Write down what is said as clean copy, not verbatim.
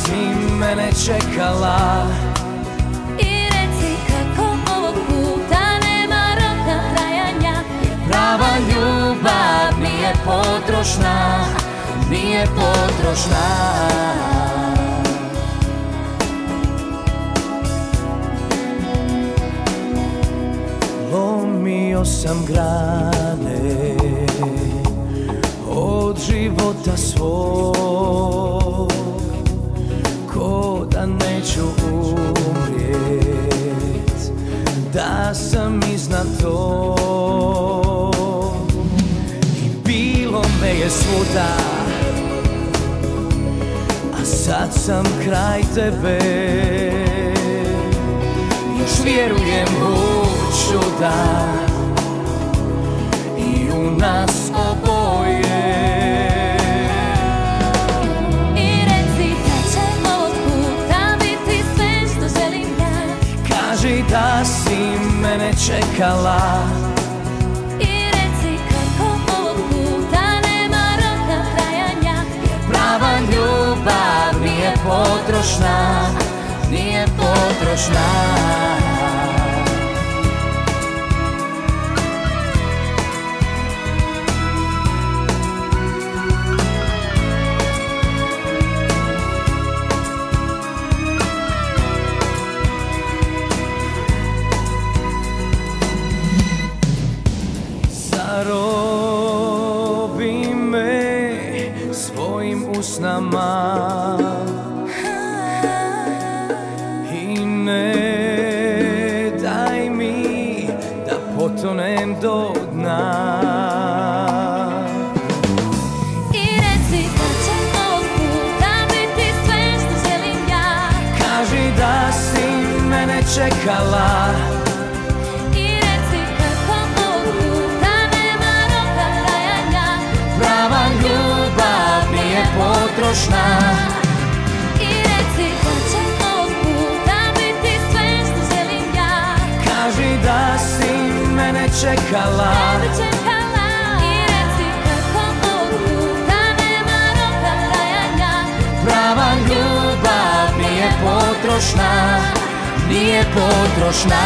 si mene čekala. I reci kako ovog puta nema roka trajanja. Prava ljubav nije potrošna, nije potrošna. Lomio sam grane od života svog, ko da neću umrijet, da sam iznad tog. I bilo me je svuda, a sad sam kraj tebe. Još vjerujem u čuda i u nas oboje. I reci da će ovog puta biti sve što želim ja. Kaži da si mene čekala. I reci kako ovog puta nema roka trajanja. Prava ljubav nije potrošna, nije potrošna. Zarobi me svojim usnama i ne daj mi da potonem do dna. I reci da će ovog puta biti sve što želim ja. Kaži da si mene čekala. I reci kako ovog puta nema roka trajanja. Prava ljubav nije potrošna. I reci da će ovog puta biti sve što želim ja. Kaži da si mene čekala. I reci kako ovog puta nema roka trajanja. Prava ljubav nije potrošna, nije potrošna.